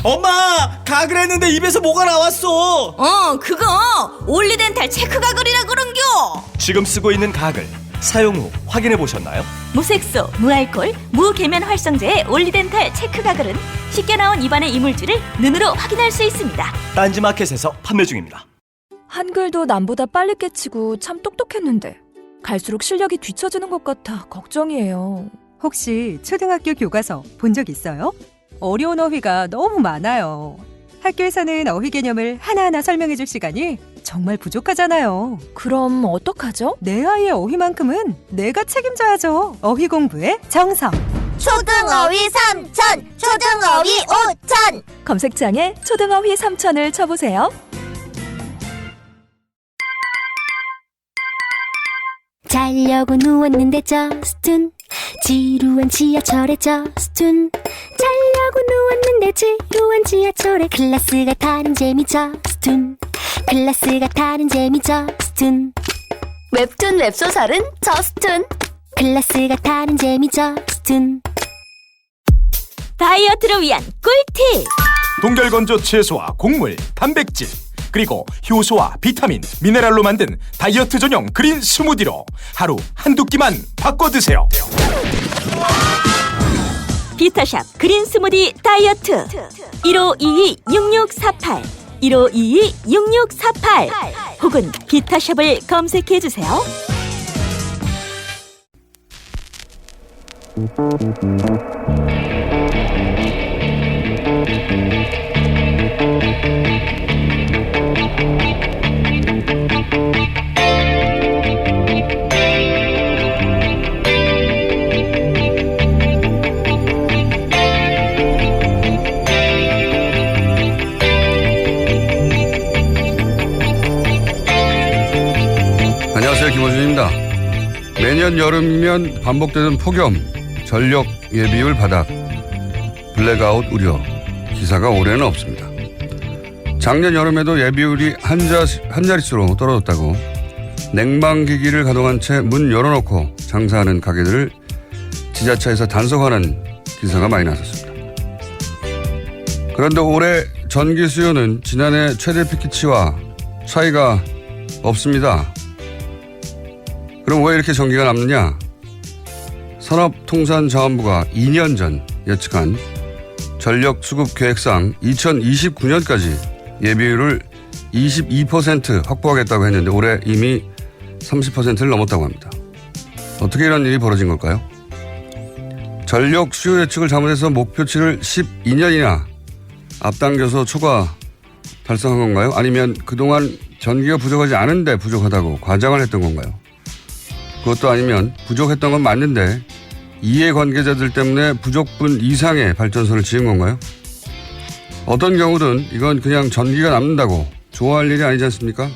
엄마, 가글 했는데 입에서 뭐가 나왔어. 그거 올리덴탈 체크 가글이라 그런겨. 지금 쓰고 있는 가글 사용 후 확인해 보셨나요? 무색소, 무알콜, 무계면 활성제의 올리덴탈 체크 가글은 쉽게 나온 입안의 이물질을 눈으로 확인할 수 있습니다. 딴지마켓에서 판매 중입니다. 한글도 남보다 빨리 깨치고 참 똑똑했는데 갈수록 실력이 뒤처지는 것 같아 걱정이에요. 혹시 초등학교 교과서 본 적 있어요? 어려운 어휘가 너무 많아요. 학교에서는 어휘 개념을 하나하나 설명해 줄 시간이 정말 부족하잖아요. 그럼 어떡하죠? 내 아이의 어휘만큼은 내가 책임져야죠. 어휘 공부의 정석. 초등어휘 3천, 초등어휘 5천. 검색창에 초등어휘 3천을 쳐보세요. 자려고 누웠는데 저스툰 지루한 지하철에 저스툰 자려고 누웠는데 지루한 지하철에 클래스가 타는 재미 저스툰 클래스가 타는 재미 저스툰 웹툰 웹소설은 저스툰. 클래스가 타는 재미 저스툰 다이어트를 위한 꿀팁. 동결건조 채소와 곡물, 단백질 그리고 효소와 비타민, 미네랄로 만든 다이어트 전용 그린 스무디로 하루 한두 끼만 바꿔 드세요. 비타샵 그린 스무디 다이어트 1522-6648 1522-6648 혹은 비타샵을 검색해주세요. 안녕하세요, 김호준입니다. 매년 여름이면 반복되는 폭염, 전력 예비율 바닥, 블랙아웃 우려, 기사가 올해는 없습니다. 작년 여름에도 예비율이 한 자릿수로 떨어졌다고 냉방기기를 가동한 채 문 열어놓고 장사하는 가게들을 지자체에서 단속하는 기사가 많이 나섰습니다. 그런데 올해 전기 수요는 지난해 최대 피크치와 차이가 없습니다. 그럼 왜 이렇게 전기가 남느냐? 산업통상자원부가 2년 전 예측한 전력 수급 계획상 2029년까지 예비율을 22% 확보하겠다고 했는데 올해 이미 30%를 넘었다고 합니다. 어떻게 이런 일이 벌어진 걸까요? 전력 수요 예측을 잘못해서 목표치를 12년이나 앞당겨서 초과 달성한 건가요? 아니면 그동안 전기가 부족하지 않은데 부족하다고 과장을 했던 건가요? 그것도 아니면 부족했던 건 맞는데 이해관계자들 때문에 부족분 이상의 발전소를 지은 건가요? 어떤 경우든 이건 그냥 전기가 남는다고 좋아할 일이 아니지 않습니까?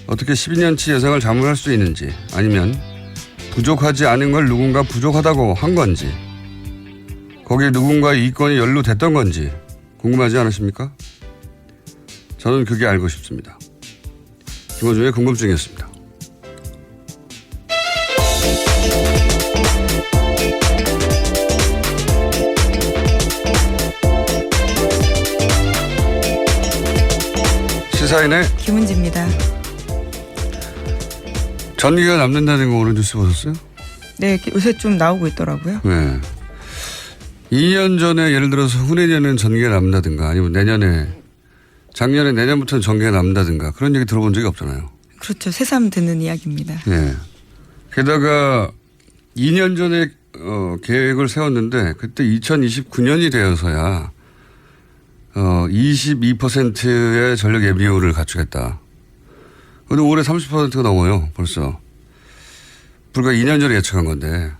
어떻게 12년치 예상을 잘못할 수 있는지 아니면 부족하지 않은 걸 누군가 부족하다고 한 건지 거기에 누군가의 이권이 연루됐던 건지 궁금하지 않으십니까? 저는 그게 알고 싶습니다. 김호준의 궁금증이었습니다. 시사인의 김은지입니다. 전기가 남는다는 거 오늘 뉴스 보셨어요? 네, 요새 좀 나오고 있더라고요. 네. 2년 전에 예를 들어서 후내년엔 전기가 남는다든가 아니면 작년에 내년부터는 전기가 남는다든가 그런 얘기 들어본 적이 없잖아요. 그렇죠. 새삼 듣는 이야기입니다. 네. 게다가 2년 전에 계획을 세웠는데 그때 2029년이 되어서야 22%의 전력 예비율을 갖추겠다. 근데 올해 30%가 넘어요. 벌써. 불과 2년 전에 예측한 건데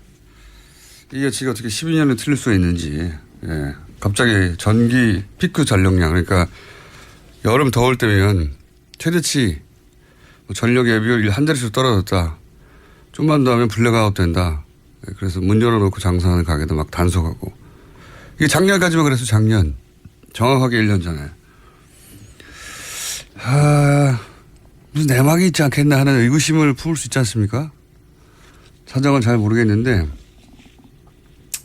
이 예측이 어떻게 12년에 틀릴 수가 있는지. 예. 갑자기 전기 피크 전력량 그러니까 여름 더울 때면 최대치 전력 예비율 한 자릿수 떨어졌다. 좀만 더 하면 블랙아웃 된다. 그래서 문 열어놓고 장사하는 가게도 막 단속하고. 이게 작년까지만 그랬어, 작년. 정확하게 1년 전에. 무슨 내막이 있지 않겠나 하는 의구심을 품을 수 있지 않습니까? 사정은 잘 모르겠는데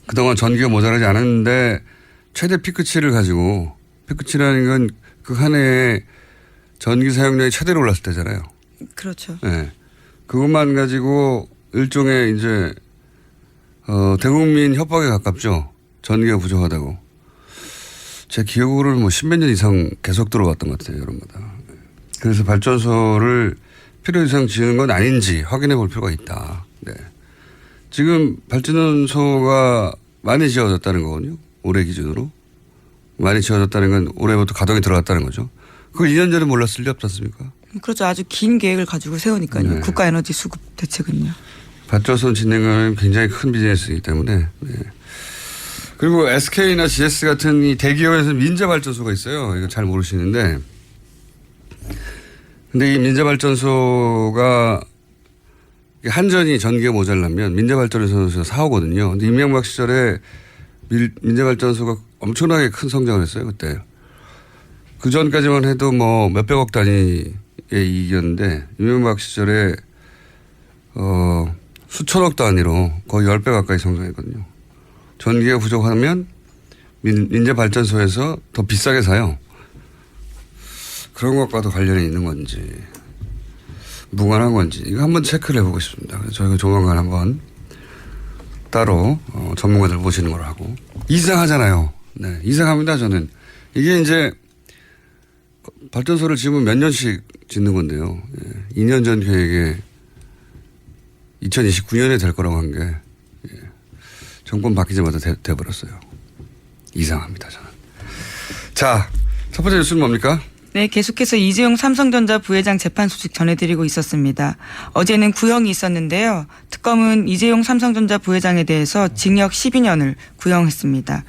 그동안 전기가 모자라지 않았는데 최대 피크치를 가지고 피크치라는 건 그 한 해에 전기 사용량이 최대로 올랐을 때잖아요. 그렇죠. 네. 그것만 가지고 일종의 이제 대국민 협박에 가깝죠. 전기가 부족하다고. 제 기억으로는 뭐 십몇 년 이상 계속 들어왔던 것 같아요. 여름마다. 그래서 발전소를 필요 이상 지은 건 아닌지 확인해 볼 필요가 있다. 네. 지금 발전소가 많이 지어졌다는 거거든요. 올해 기준으로. 많이 지어졌다는 건 올해부터 가동에 들어갔다는 거죠. 그걸 2년 전에 몰랐을 리 없지 않습니까? 그렇죠. 아주 긴 계획을 가지고 세우니까요. 네. 국가 에너지 수급 대책은요. 발전소 짓는 거는 굉장히 큰 비즈니스이기 때문에. 네. 그리고 SK나 GS 같은 이 대기업에서 민자 발전소가 있어요. 이거 잘 모르시는데. 근데 이 민자 발전소가 한전이 전기가 모자라면 민자 발전소에서 사오거든요. 근데 이명박 시절에 민자 발전소가 엄청나게 큰 성장을 했어요. 그때. 그 전까지만 해도 뭐 몇백억 단위의 이익이었는데 이명박 시절에 수천억 단위로 거의 10배 가까이 성장했거든요. 전기가 부족하면 민자 발전소에서 더 비싸게 사요. 그런 것과도 관련이 있는 건지 무관한 건지 이거 한번 체크를 해보고 싶습니다. 그래서 저희가 조만간 한번 따로 전문가들 모시는 걸 하고. 이상하잖아요. 네, 이상합니다. 저는 이게 이제 발전소를 지으면 몇 년씩 짓는 건데요. 2년 전 계획에 2029년에 될 거라고 한 게 정권 바뀌자마자 돼버렸어요. 이상합니다. 저는. 자, 첫 번째 뉴스는 뭡니까? 네, 계속해서 이재용 삼성전자 부회장 재판 소식 전해드리고 있었습니다. 어제는 구형이 있었는데요. 특검은 이재용 삼성전자 부회장에 대해서 징역 12년을 구형했습니다.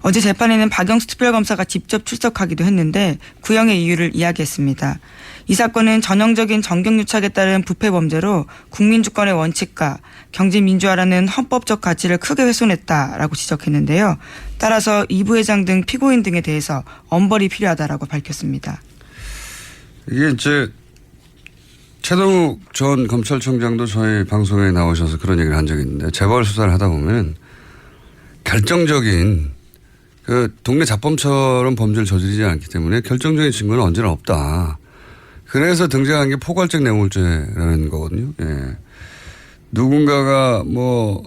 어제 재판에는 박영수 특별검사가 직접 출석하기도 했는데 구형의 이유를 이야기했습니다. 이 사건은 전형적인 정경유착에 따른 부패 범죄로 국민주권의 원칙과 경제민주화라는 헌법적 가치를 크게 훼손했다라고 지적했는데요. 따라서 이 부회장 등 피고인 등에 대해서 엄벌이 필요하다라고 밝혔습니다. 이게 이제 최동욱 전 검찰총장도 저희 방송에 나오셔서 그런 얘기를 한 적이 있는데 재벌 수사를 하다 보면 결정적인 그 동네 잡범처럼 범죄를 저지르지 않기 때문에 결정적인 증거는 언제나 없다. 그래서 등장한 게 포괄적 뇌물죄라는 거거든요. 예. 누군가가 뭐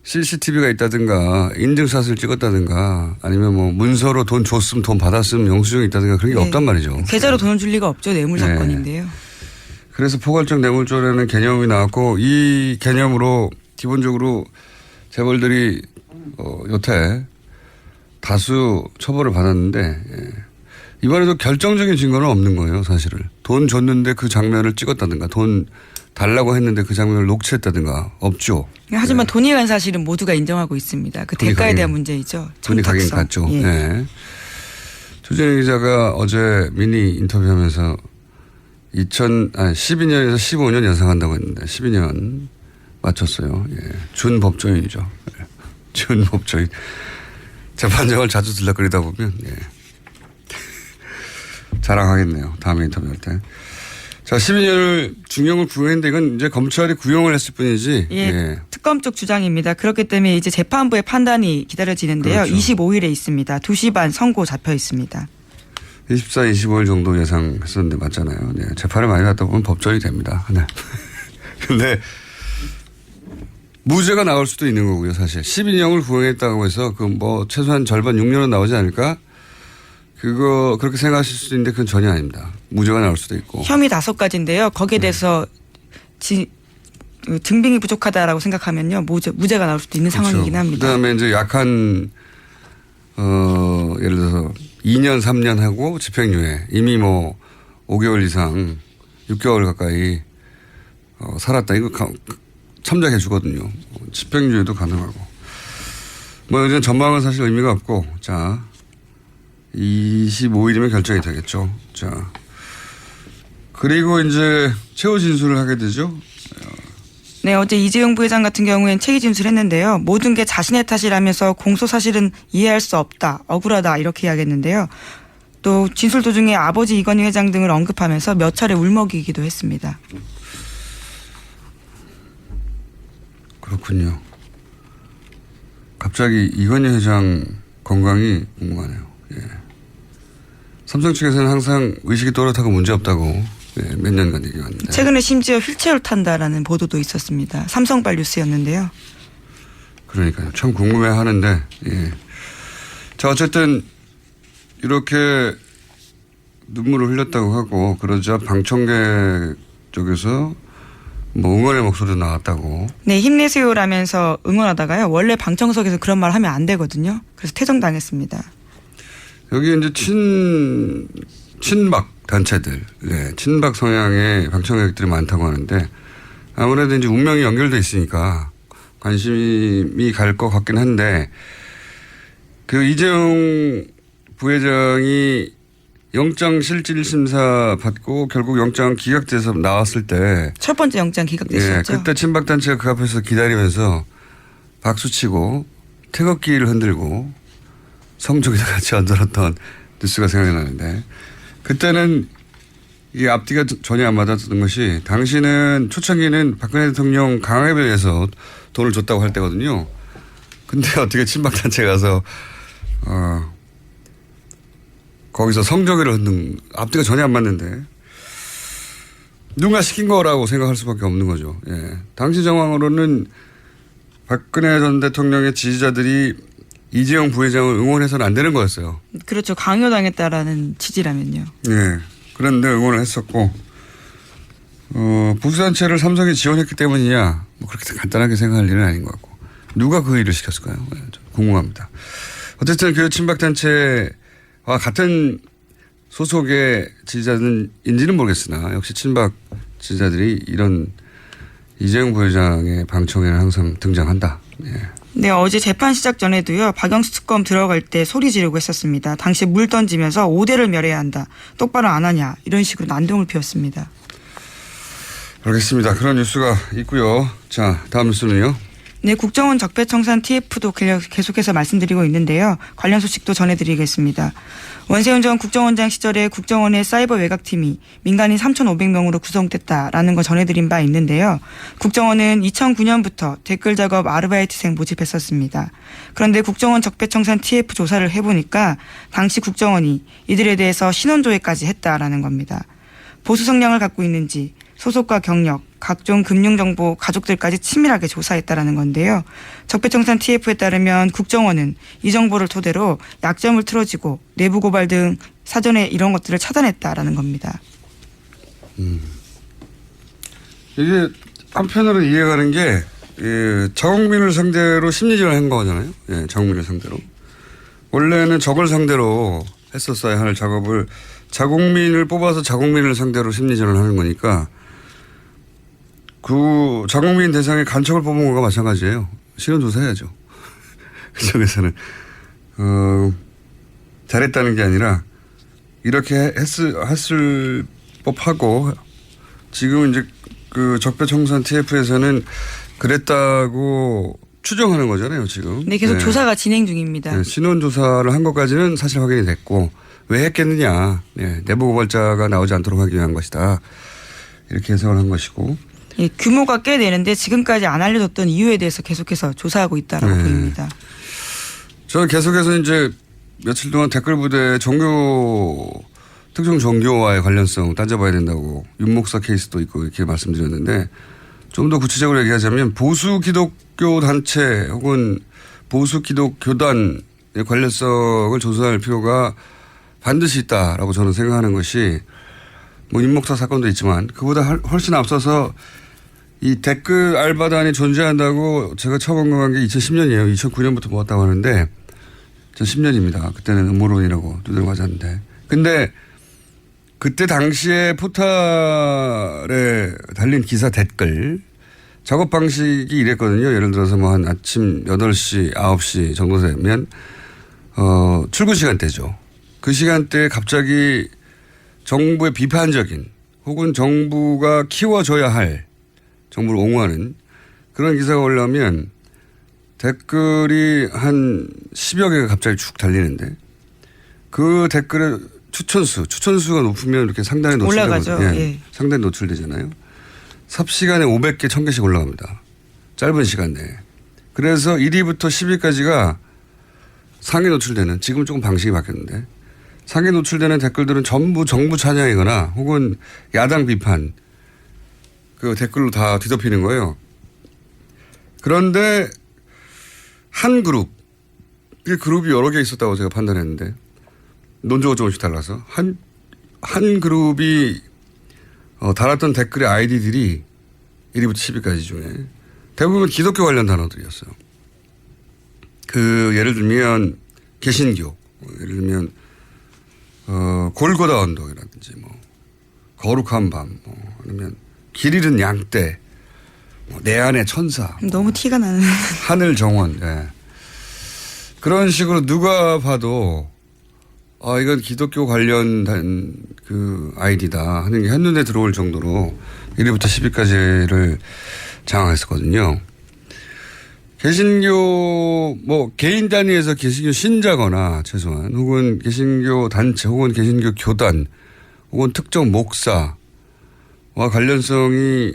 CCTV가 있다든가 인증샷을 찍었다든가 아니면 뭐 문서로 돈 줬음 돈 받았음 영수증이 있다든가 그런 게 없단 말이죠. 계좌로 돈을 줄 리가 없죠. 뇌물 네. 사건인데요. 그래서 포괄적 뇌물죄라는 개념이 나왔고 이 개념으로 기본적으로 재벌들이 여태 다수 처벌을 받았는데 이번에도 결정적인 증거는 없는 거예요. 사실을. 돈 줬는데 그 장면을 찍었다든가 돈 달라고 했는데 그 장면을 녹취했다든가 없죠. 하지만 돈이 간 사실은 모두가 인정하고 있니다. 그 대가에 대한 문제이죠. 돈이 가긴 갔죠. 예. 네. 조진희 기자가 어제 미니 인터뷰하면서 12년에서 15년 예상한다고 했는데 12년 맞췄어요. 예. 준법조인이죠. 예. 준법조인. 재판정을 자주 들락거리다 보면 예. 자랑하겠네요. 다음에 인터뷰할 때. 자, 12년을 중형을 구형했는데 이건 이제 검찰이 구형을 했을 뿐이지. 예, 예. 특검 쪽 주장입니다. 그렇기 때문에 이제 재판부의 판단이 기다려지는데요. 그렇죠. 25일에 있습니다. 2시 반 선고 잡혀 있습니다. 24, 25일 정도 예상했었는데 맞잖아요. 네. 재판을 많이 갔다 보면 법정이 됩니다. 네. 근데 무죄가 나올 수도 있는 거고요. 사실 12년을 구형했다고 해서 그 뭐 최소한 절반 6년은 나오지 않을까? 그거 그렇게 생각하실 수도 있는데 그건 전혀 아닙니다. 무죄가 나올 수도 있고. 혐의 5가지인데요. 거기에 대해서 증빙이 부족하다라고 생각하면요. 무죄가 나올 수도 있는 그렇죠. 상황이긴 합니다. 그다음에 이제 약한 예를 들어서 2년 3년 하고 집행유예 이미 뭐 5개월 이상 6개월 가까이 살았다. 이거 참작해 주거든요. 집행유예도 가능하고. 뭐 이제 전망은 사실 의미가 없고 자 25일이면 결정이 되겠죠. 자 그리고 이제 최후 진술을 하게 되죠. 네, 어제 이재용 부회장 같은 경우엔 체계 진술했는데요. 모든 게 자신의 탓이라면서 공소 사실은 이해할 수 없다, 억울하다 이렇게 이야기했는데요. 또 진술 도중에 아버지 이건희 회장 등을 언급하면서 몇 차례 울먹이기도 했습니다. 그렇군요. 갑자기 이건희 회장 건강이 궁금하네요. 예. 삼성 측에서는 항상 의식이 또렷하고 문제없다고 몇 년간 얘기했는데 최근에 심지어 휠체어를 탄다라는 보도도 있었습니다. 삼성발 뉴스였는데요. 그러니까요. 참 궁금해하는데 예. 자 어쨌든 이렇게 눈물을 흘렸다고 하고 그러자 방청객 쪽에서 뭐 응원의 목소리도 나왔다고. 네, 힘내세요라면서 응원하다가요. 원래 방청석에서 그런 말 하면 안 되거든요. 그래서 퇴정당했습니다. 여기 이제 친박 단체들, 네, 친박 성향의 방청객들이 많다고 하는데 아무래도 이제 운명이 연결돼 있으니까 관심이 갈 것 같긴 한데 그 이재용 부회장이 영장 실질 심사 받고 결국 영장 기각돼서 나왔을 때 첫 번째 영장 기각됐었죠. 예, 그때 친박 단체가 그 앞에서 기다리면서 박수치고 태극기를 흔들고 성적이도 같이 얹어놨던 뉴스가 생각이 나는데 그때는 이 앞뒤가 전혀 안 맞았던 것이 당시는 초창기는 박근혜 대통령 강압에 의해서 돈을 줬다고 할 때거든요. 근데 어떻게 친박 단체 가서 거기서 성적을 흔든 앞뒤가 전혀 안 맞는데 누가 시킨 거라고 생각할 수밖에 없는 거죠. 예. 당시 정황으로는 박근혜 전 대통령의 지지자들이 이재용 부회장을 응원해서는 안 되는 거였어요. 그렇죠. 강요당했다라는 취지라면요. 예. 그런데 응원을 했었고 보수단체를 삼성이 지원했기 때문이냐 뭐 그렇게 간단하게 생각할 일은 아닌 것 같고 누가 그 일을 시켰을까요? 예, 좀 궁금합니다. 어쨌든 그 친박단체와 같은 소속의 지지자들인지는 모르겠으나 역시 친박 지지자들이 이런 이재용 부회장의 방청에는 항상 등장한다. 예. 네, 어제 재판 시작 전에도요. 박영수 특검 들어갈 때 소리 지르고 했었습니다. 당시 물 던지면서 5대를 멸해야 한다. 똑바로 안 하냐. 이런 식으로 난동을 피웠습니다. 알겠습니다. 그런 뉴스가 있고요. 자, 다음 뉴스는요. 네, 국정원 적폐청산 TF도 계속해서 말씀드리고 있는데요. 관련 소식도 전해드리겠습니다. 원세훈 전 국정원장 시절에 국정원의 사이버 외곽팀이 민간인 3,500명으로 구성됐다라는 거 전해드린 바 있는데요. 국정원은 2009년부터 댓글 작업 아르바이트생 모집했었습니다. 그런데 국정원 적폐청산 TF 조사를 해보니까 당시 국정원이 이들에 대해서 신원조회까지 했다라는 겁니다. 보수 성향을 갖고 있는지 소속과 경력, 각종 금융정보 가족들까지 치밀하게 조사했다라는 건데요. 적폐청산 TF에 따르면 국정원은 이 정보를 토대로 약점을 틀어지고 내부 고발 등 사전에 이런 것들을 차단했다라는 겁니다. 이게 한편으로 이해가는 게 자국민을 상대로 심리전을 한 거잖아요. 예, 자국민을 상대로. 원래는 적을 상대로 했었어야 할 작업을 자국민을 뽑아서 자국민을 상대로 심리전을 하는 거니까 그 자국민 대상의 간첩을 뽑은 것과 마찬가지예요. 신원조사해야죠. 그쪽에서는 잘했다는 게 아니라 이렇게 했을 법하고 지금 이제 그 적폐청산 TF에서는 그랬다고 추정하는 거잖아요, 지금. 네, 계속 조사가 진행 중입니다. 네, 신원조사를 한 것까지는 사실 확인이 됐고 왜 했겠느냐. 네, 내부 고발자가 나오지 않도록 하기 위한 것이다. 이렇게 해석을 한 것이고. 예, 규모가 꽤 되는데 지금까지 안 알려졌던 이유에 대해서 계속해서 조사하고 있다라고 보입니다. 저는 계속해서 이제 며칠 동안 댓글 부대 특정 종교와의 관련성 따져봐야 된다고 윤목사 케이스도 있고 이렇게 말씀드렸는데 좀 더 구체적으로 얘기하자면 보수 기독교 단체 혹은 보수 기독교단의 관련성을 조사할 필요가 반드시 있다라고 저는 생각하는 것이 뭐 윤목사 사건도 있지만 그보다 훨씬 앞서서 이 댓글 알바단이 존재한다고 제가 처음 언급한 게 2010년이에요. 2009년부터 모았다고 하는데 전 10년입니다. 그때는 음모론이라고 두드려 맞았는데. 근데 그때 당시에 포탈에 달린 기사 댓글 작업 방식이 이랬거든요. 예를 들어서 뭐 한 아침 8시, 9시 정도 되면 출근 시간대죠. 그 시간대에 갑자기 정부의 비판적인 혹은 정부가 키워줘야 할 정부를 옹호하는 그런 기사가 올라오면 댓글이 한 10여 개가 갑자기 쭉 달리는데 그 댓글의 추천수가 높으면 이렇게 상단에 노출되거든요. 올라가죠. 예. 상단에 노출되잖아요. 삽시간에 500개, 1000개씩 올라갑니다. 짧은 시간 내에. 그래서 1위부터 10위까지가 상에 노출되는, 지금은 조금 방식이 바뀌었는데 상에 노출되는 댓글들은 전부 정부 찬양이거나 혹은 야당 비판 그 댓글로 다 뒤덮이는 거예요. 그런데 한 그룹, 이 그룹이 여러 개 있었다고 제가 판단했는데 논조가 조금씩 달라서 한 그룹이 달았던 댓글의 아이디들이 1위부터 10위까지 중에 대부분 기독교 관련 단어들이었어요. 그 예를 들면 개신교, 예를 들면 골고다 언덕이라든지 뭐 거룩한 밤, 뭐 아니면 길 잃은 양떼, 뭐 내 안의 천사, 너무 티가 나는. 하늘 정원, 네. 그런 식으로 누가 봐도 이건 기독교 관련된 그 아이디다 하는 게 한눈에 들어올 정도로 1위부터 10위까지를 장악했었거든요. 개신교 뭐 개인 단위에서 개신교 신자거나 최소한 혹은 개신교 단체 혹은 개신교 교단 혹은 특정 목사와 관련성이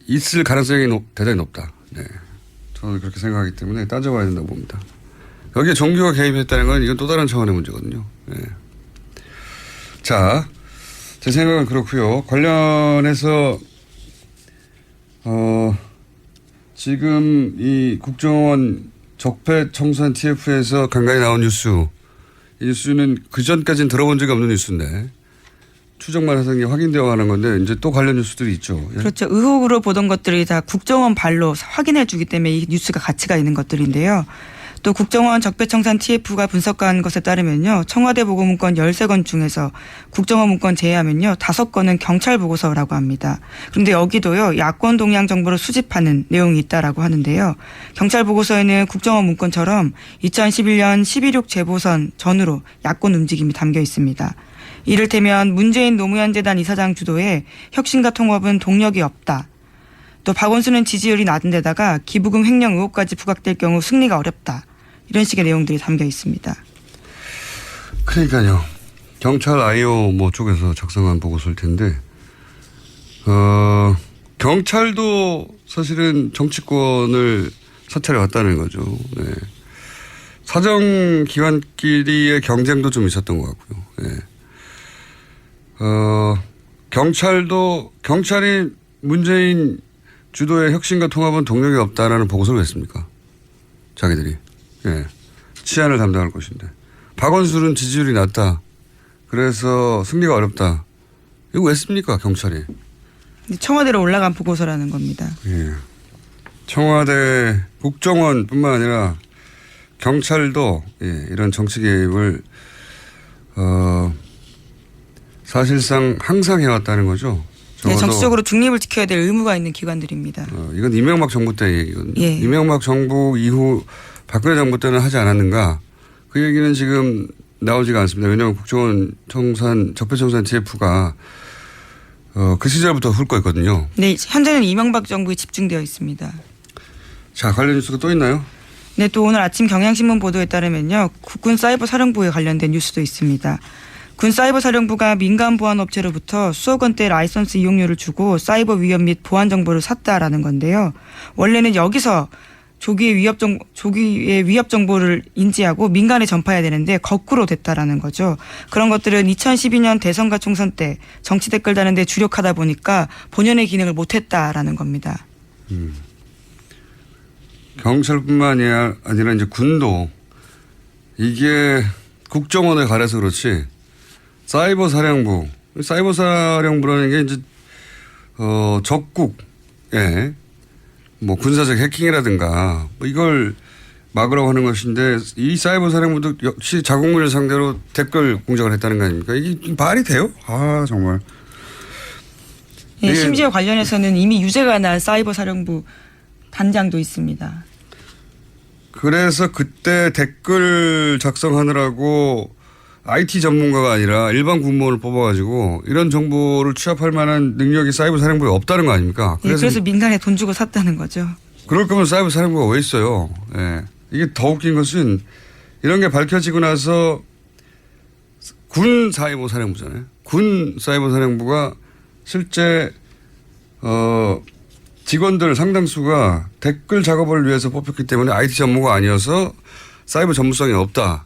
있을 가능성이 대단히 높다. 네. 저는 그렇게 생각하기 때문에 따져봐야 된다고 봅니다. 여기에 종교가 개입했다는 건 이건 또 다른 차원의 문제거든요. 네. 자, 제 생각은 그렇고요. 관련해서 지금 이 국정원 적폐청산 TF에서 간간히 나온 뉴스, 이 뉴스는 그 전까지는 들어본 적이 없는 뉴스인데 추정만 해서 확인되어 가는 건데 이제 또 관련 뉴스들이 있죠. 예? 그렇죠. 의혹으로 보던 것들이 다 국정원 발로 확인해 주기 때문에 이 뉴스가 가치가 있는 것들인데요. 또 국정원 적폐청산 TF가 분석한 것에 따르면요. 청와대 보고문건 13건 중에서 국정원 문건 제외하면요. 5건은 경찰 보고서라고 합니다. 그런데 여기도요. 야권 동향 정보를 수집하는 내용이 있다라고 하는데요. 경찰 보고서에는 국정원 문건처럼 2011년 11.6 재보선 전후로 야권 움직임이 담겨 있습니다. 이를테면 문재인 노무현 재단 이사장 주도의 혁신과 통합은 동력이 없다. 또 박원순은 지지율이 낮은 데다가 기부금 횡령 의혹까지 부각될 경우 승리가 어렵다. 이런 식의 내용들이 담겨 있습니다. 그러니까요. 경찰 IO 뭐 쪽에서 작성한 보고서일 텐데 경찰도 사실은 정치권을 사찰해 왔다는 거죠. 네. 사정기관끼리의 경쟁도 좀 있었던 것 같고요. 네. 경찰이 문재인 주도의 혁신과 통합은 동력이 없다라는 보고서를 냈습니까? 자기들이. 예. 치안을 담당할 것인데. 박원순은 지지율이 낮다. 그래서 승리가 어렵다. 이거 왜 씁니까, 경찰이? 청와대로 올라간 보고서라는 겁니다. 예. 청와대 국정원뿐만 아니라 경찰도 예, 이런 정치 개입을 사실상 항상 해왔다는 거죠. 네, 정치적으로 중립을 지켜야 될 의무가 있는 기관들입니다. 이건 이명박 정부 때 얘기거든요. 예. 이명박 정부 이후 박근혜 정부 때는 하지 않았는가. 그 얘기는 지금 나오지가 않습니다. 왜냐하면 국정원 적폐청산 TF가 그 시절부터 훑고 있거든요. 네, 현재는 이명박 정부에 집중되어 있습니다. 자, 관련 뉴스가 또 있나요? 네, 또 오늘 아침 경향신문 보도에 따르면요. 국군 사이버 사령부에 관련된 뉴스도 있습니다. 군 사이버 사령부가 민간 보안 업체로부터 수억 원대 라이선스 이용료를 주고 사이버 위협 및 보안 정보를 샀다라는 건데요. 원래는 여기서 조기의 위협 정보를 인지하고 민간에 전파해야 되는데 거꾸로 됐다라는 거죠. 그런 것들은 2012년 대선과 총선 때 정치 댓글 다는 데 주력하다 보니까 본연의 기능을 못했다라는 겁니다. 경찰뿐만 아니라 이제 군도 이게 국정원에 가려서 그렇지 사이버 사령부라는 게 이제 적국에 뭐 군사적 해킹이라든가 뭐 이걸 막으라고 하는 것인데 이 사이버 사령부도 역시 자국민을 상대로 댓글 공작을 했다는 거 아닙니까? 이게 말이 돼요? 아 정말. 예, 심지어 관련해서는 이미 유죄가 난 사이버 사령부 단장도 있습니다. 그래서 그때 댓글 작성하느라고 IT 전문가가 아니라 일반 군무원을 뽑아가지고 이런 정보를 취합할 만한 능력이 사이버 사령부에 없다는 거 아닙니까? 그래서 민간에 돈 주고 샀다는 거죠. 그럴 거면 사이버 사령부가 왜 있어요? 예. 이게 더 웃긴 것은 이런 게 밝혀지고 나서 군 사이버 사령부잖아요. 군 사이버 사령부가 실제 직원들 상당수가 댓글 작업을 위해서 뽑혔기 때문에 IT 전문가 아니어서 사이버 전문성이 없다.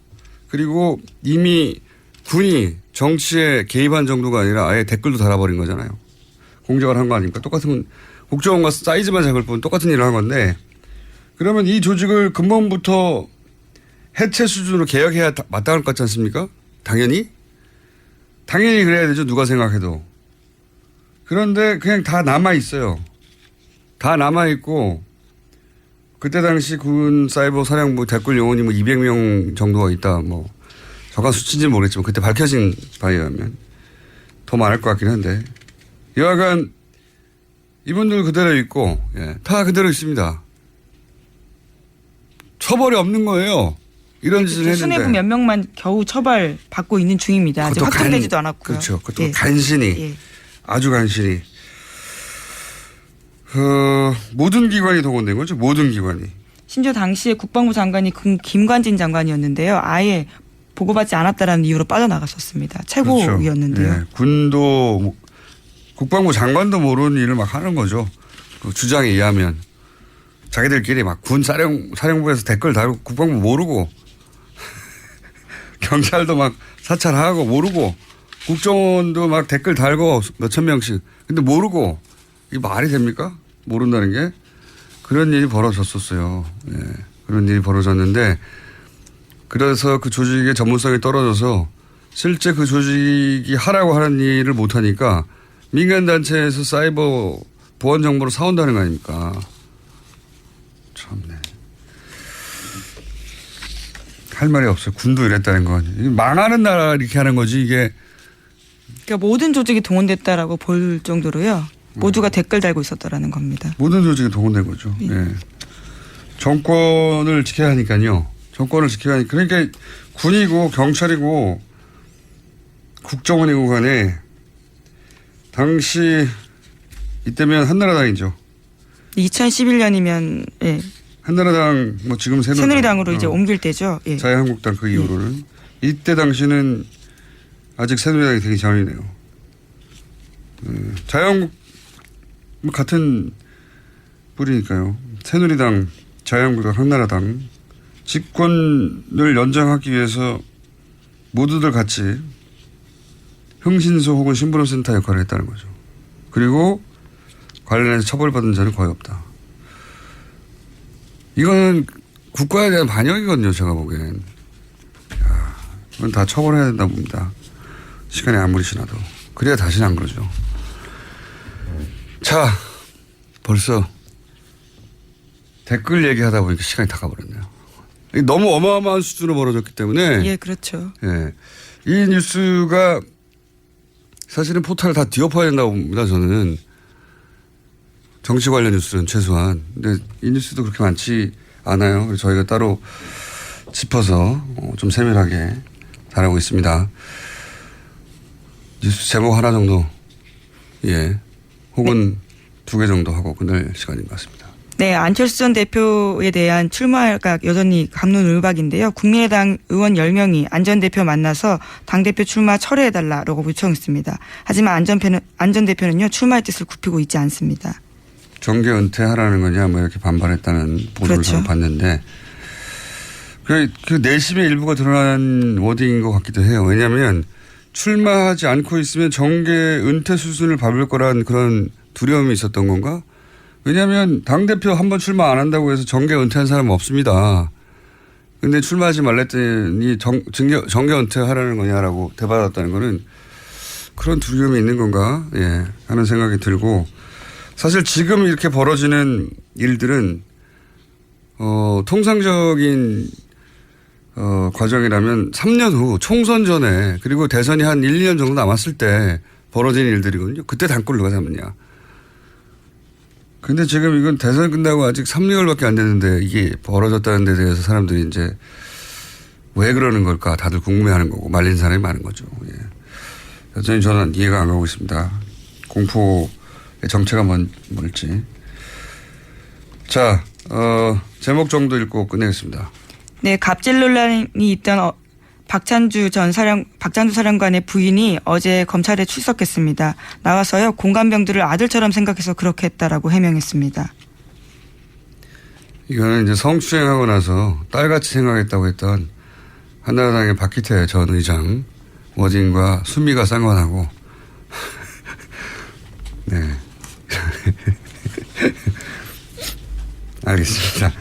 그리고 이미 군이 정치에 개입한 정도가 아니라 아예 댓글도 달아버린 거잖아요. 공작을 한 거 아닙니까? 똑같은 국정원과 사이즈만 잡을 뿐 똑같은 일을 한 건데 그러면 이 조직을 근본부터 해체 수준으로 개혁해야 마땅할 것 같지 않습니까? 당연히 그래야 되죠. 누가 생각해도. 그런데 그냥 다 남아있어요. 다 남아있고 그때 당시 군 사이버 사령부 댓글 요원이 뭐 200명 정도가 있다. 뭐 정확한 수치인지는 모르겠지만 그때 밝혀진 바에 의하면 더 많을 것 같긴 한데 여하간 이분들 그대로 있고 다 그대로 있습니다. 처벌이 없는 거예요. 이런 짓을 했는데. 수뇌부 몇 명만 겨우 처벌받고 있는 중입니다. 아직 확정되지도 않았고요. 그렇죠. 그것도 간신히 아주 간신히 모든 기관이 동원된 거죠. 모든 기관이. 심지어 당시에 국방부 장관이 김관진 장관이었는데요. 아예 보고받지 않았다라는 이유로 빠져나갔었습니다. 최고위였는데요. 그렇죠. 군도 국방부 장관도 모르는 일을 막 하는 거죠. 그 주장에 의하면 자기들끼리 막 군 사령부에서 댓글 달고 국방부 모르고 경찰도 막 사찰하고 모르고 국정원도 막 댓글 달고 몇천 명씩 근데 모르고 이게 말이 됩니까? 모른다는 게 그런 일이 벌어졌었어요. 그런 일이 벌어졌는데 그래서 그 조직의 전문성이 떨어져서 실제 그 조직이 하라고 하는 일을 못하니까 민간단체에서 사이버 보안 정보를 사온다는 거 아닙니까? 참네. 할 말이 없어요. 군도 이랬다는 건. 망하는 나라 이렇게 하는 거지 이게. 그러니까 모든 조직이 동원됐다라고 볼 정도로요. 모두가 댓글 달고 있었다라는 겁니다. 모든 조직이 동원된 거죠. 정권을 지켜야 하니까요. 정권을 지켜야 하니까. 그러니까 군이고 경찰이고 국정원이고 간에 당시 이때면 한나라당이죠. 2011년이면 한나라당 뭐 지금 새누리당으로 이제 옮길 때죠. 자유한국당 그 이후로는 이때 당시는 아직 새누리당이 되기 전이네요. 자유한국 뭐 같은 뿌리니까요. 새누리당, 자유한국당, 한나라당 집권을 연장하기 위해서 모두들 같이 흥신소 혹은 신부름센터 역할을 했다는 거죠. 그리고 관련해서 처벌받은 자는 거의 없다. 이거는 국가에 대한 반역이거든요. 제가 보기엔. 이건 다 처벌해야 된다 봅니다. 시간이 아무리 지나도. 그래야 다시는 안 그러죠. 자, 벌써 댓글 얘기하다 보니까 시간이 다 가버렸네요. 너무 어마어마한 수준으로 벌어졌기 때문에. 그렇죠. 이 뉴스가 사실은 포탈을 다 뒤엎어야 된다고 봅니다. 저는. 정치 관련 뉴스는 최소한. 근데 이 뉴스도 그렇게 많지 않아요. 그래서 저희가 따로 짚어서 좀 세밀하게 다루고 있습니다. 뉴스 제목 하나 정도, 혹은 두 개 정도 하고 끝낼 시간인 것 같습니다. 네, 안철수 전 대표에 대한 출마가 여전히 갑론을박인데요. 국민의당 의원 10명이 안 전 대표 만나서 당대표 출마 철회해달라고 요청했습니다. 하지만 안 전 대표는요, 출마의 뜻을 굽히고 있지 않습니다. 정계 은퇴하라는 거냐 뭐 이렇게 반발했다는 보도를 그렇죠. 봤는데 그 내심의 일부가 드러난 워딩인 것 같기도 해요. 왜냐하면 출마하지 않고 있으면 정계 은퇴 수순을 밟을 거란 그런 두려움이 있었던 건가? 왜냐하면 당대표 한번 출마 안 한다고 해서 정계 은퇴한 사람은 없습니다. 근데 출마하지 말랬더니 정계 은퇴하라는 거냐라고 대받았다는 거는 그런 두려움이 있는 건가? 하는 생각이 들고 사실 지금 이렇게 벌어지는 일들은 통상적인 과정이라면 3년 후 총선 전에 그리고 대선이 한 1, 2년 정도 남았을 때 벌어진 일들이거든요. 그때 당권을 누가 잡느냐. 근데 지금 이건 대선 끝나고 아직 3개월밖에 안 됐는데 이게 벌어졌다는 데 대해서 사람들이 이제 왜 그러는 걸까 다들 궁금해하는 거고 말린 사람이 많은 거죠. 여전히 저는 이해가 안 가고 있습니다. 공포의 정체가 뭘지. 자, 제목 정도 읽고 끝내겠습니다. 네, 갑질 논란이 있던 박찬주 사령관의 부인이 어제 검찰에 출석했습니다. 나와서요, 공감병들을 아들처럼 생각해서 그렇게 했다라고 해명했습니다. 이거는 이제 성추행하고 나서 딸같이 생각했다고 했던 한나라당의 박기태 전 의장 워딩과 수미가 상관하고 네. 알겠습니다.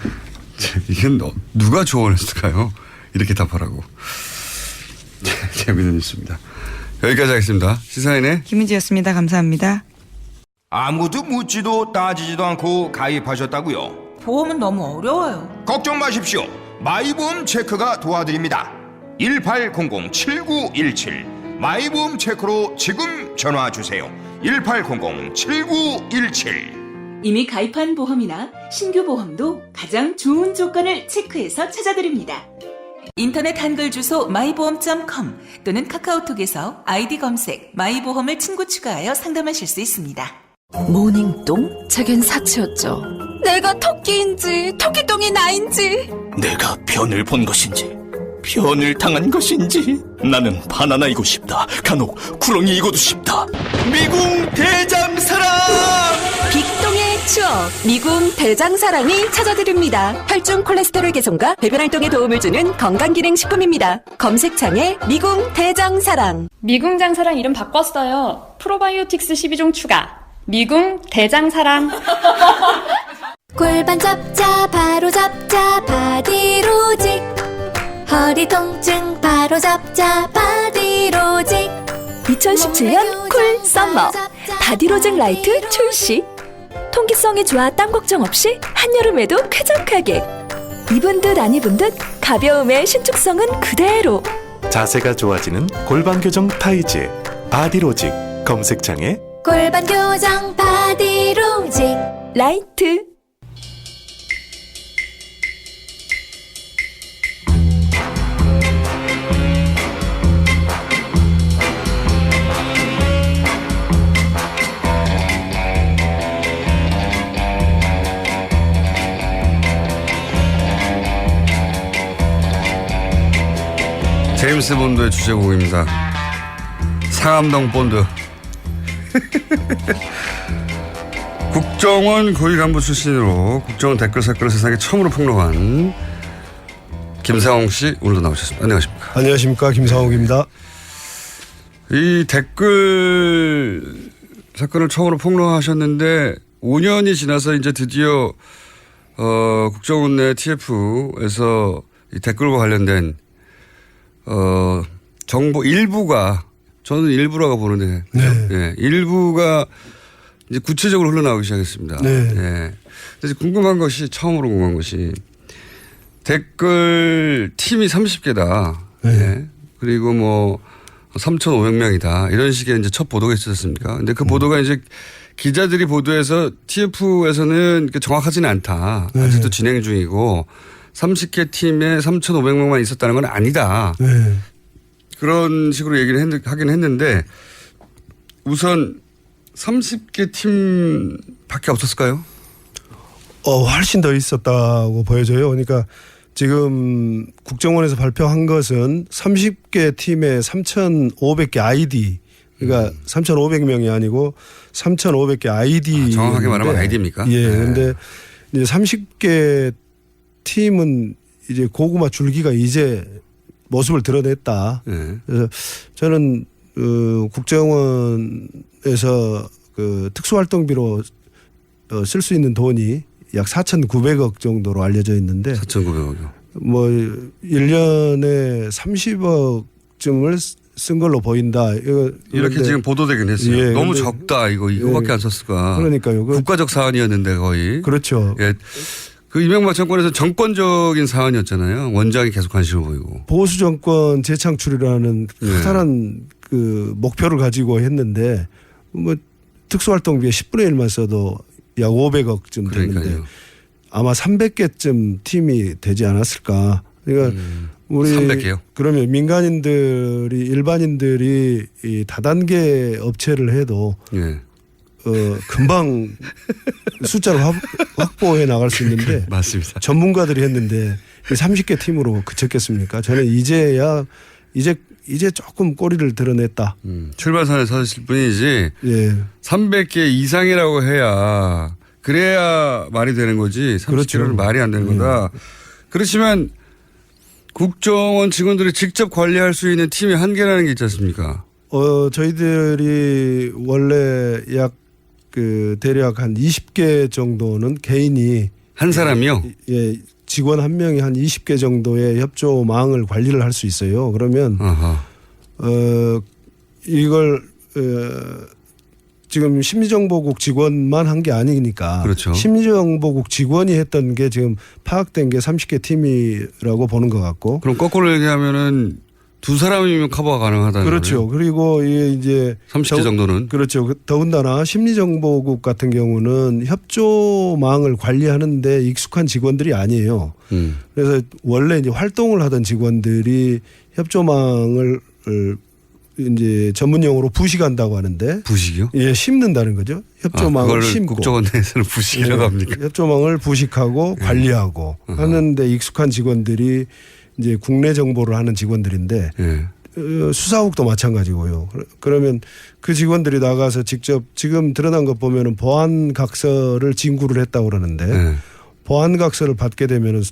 이건 누가 조언했을까요? 이렇게 답하라고. 재미있는 뉴스입니다. 여기까지 하겠습니다. 시사인의 김은지였습니다. 감사합니다. 아무도 묻지도 따지지도 않고 가입하셨다고요? 보험은 너무 어려워요. 걱정 마십시오. 마이보험 체크가 도와드립니다. 1800-7917 마이보험 체크로 지금 전화 주세요. 1800-7917. 이미 가입한 보험이나 신규 보험도 가장 좋은 조건을 체크해서 찾아드립니다. 인터넷 한글 주소 마이보험.com 또는 카카오톡에서 아이디 검색 마이보험을 친구 추가하여 상담하실 수 있습니다. 모닝똥? 제겐 사치였죠. 내가 토끼인지 토끼똥이 나인지. 내가 변을 본 것인지 변을 당한 것인지 나는 바나나이고 싶다. 간혹 구렁이이고도 싶다. 미궁 대장사랑. 빅똥의 추억 미궁 대장사랑이 찾아드립니다. 혈중 콜레스테롤 개선과 배변 활동에 도움을 주는 건강기능식품입니다. 검색창에 미궁 대장사랑. 미궁 장사랑 이름 바꿨어요. 프로바이오틱스 12종 추가. 미궁 대장사랑. 골반 잡자 바로 잡자 바디로직. 허리 통증 바로 잡자 바디로직. 2017년 쿨 썸머 바디로직 라이트 출시. 통기성이 좋아 땀 걱정 없이 한여름에도 쾌적하게. 입은 듯 안 입은 듯 가벼움의 신축성은 그대로. 자세가 좋아지는 골반 교정 타이즈 바디로직. 검색창에 골반 교정 바디로직 라이트. 제임스 본드의 주제곡입니다. 상암동 본드. 국정원 고위 간부 출신으로 국정원 댓글 사건을 세상에 처음으로 폭로한 김상홍 씨 오늘도 나오셨습니다. 안녕하십니까? 안녕하십니까? 김상홍입니다. 이 댓글 사건을 처음으로 폭로하셨는데 5년이 지나서 이제 드디어 국정원 내 TF에서 이 댓글과 관련된 정보 일부가 저는 일부라고 보는데 네. 일부가 이제 구체적으로 흘러나오기 시작했습니다. 네. 네. 그래서 처음으로 궁금한 것이 댓글 팀이 30개다. 네. 네. 그리고 뭐 3,500명이다. 이런 식의 이제 첫 보도가 있었습니까? 근데 그 보도가 이제 기자들이 보도해서 TF에서는 정확하지는 않다. 네. 아직도 진행 중이고 30개 팀에 3,500명만 있었다는 건 아니다. 네. 그런 식으로 얘기를 하긴 했는데 우선 30개 팀밖에 없었을까요? 훨씬 더 있었다고 보여져요. 그러니까 지금 국정원에서 발표한 것은 30개 팀에 3,500개 아이디. 그러니까 3,500명이 아니고 3,500개 아이디. 정확하게 말하면 아이디입니까? 예. 네. 그런데 이제 30개 팀은 이제 고구마 줄기가 이제 모습을 드러냈다. 네. 그래서 저는 국정원에서 그 특수활동비로 쓸 수 있는 돈이 약 4,900억 정도로 알려져 있는데 4,900억이요. 뭐 1년에 30억쯤을 쓴 걸로 보인다. 이렇게 지금 보도되긴 했어요. 예, 너무 적다 이거밖에 안 썼을까. 그러니까요. 국가적 사안이었는데 거의. 그렇죠. 예. 그 이명박 정권에서 정권적인 사안이었잖아요. 원장이 계속 관심을 보이고. 보수 정권 재창출이라는 커다란 그 목표를 가지고 했는데 뭐 특수활동비에 10분의 1만 써도 약 500억쯤 되는데 아마 300개쯤 팀이 되지 않았을까. 그러니까 우리 300개요? 그러면 민간인들이 일반인들이 이 다단계 업체를 해도 금방 숫자를 확보해 나갈 수 있는데 맞습니다. 전문가들이 했는데 30개 팀으로 그쳤겠습니까? 저는 이제 조금 꼬리를 드러냈다. 출발선에 서실 뿐이지 300개 이상이라고 해야 그래야 말이 되는 거지. 30kg는 그렇죠. 말이 안 되는 거다. 그렇지만 국정원 직원들이 직접 관리할 수 있는 팀의 한계라는 게 있지 않습니까? 저희들이 원래 대략 한 20개 정도는 개인이 한 사람이요? 예, 직원 한 명이 한 20개 정도의 협조망을 관리를 할 수 있어요. 그러면 이걸 지금 심리정보국 직원만 한 게 아니니까 그렇죠. 심리정보국 직원이 했던 게 지금 파악된 게 30개 팀이라고 보는 것 같고. 그럼 거꾸로 얘기하면은 두 사람이면 커버가 가능하다는 그렇죠. 거예요? 그리고 이제 30개 정도는 그렇죠. 더군다나 심리정보국 같은 경우는 협조망을 관리하는데 익숙한 직원들이 아니에요. 그래서 원래 이제 활동을 하던 직원들이 협조망을 이제 전문용어로 부식한다고 하는데. 부식이요? 예, 심는다는 거죠. 협조망을 심고. 국정원 내에서는 부식이라고 합니까? 협조망을 부식하고 관리하고 하는데 익숙한 직원들이 이제 국내 정보를 하는 직원들인데 수사국도 마찬가지고요. 그러면 그 직원들이 나가서 직접 지금 드러난 것 보면은 보안 각서를 진구를 했다고 그러는데 보안 각서를 받게 되면은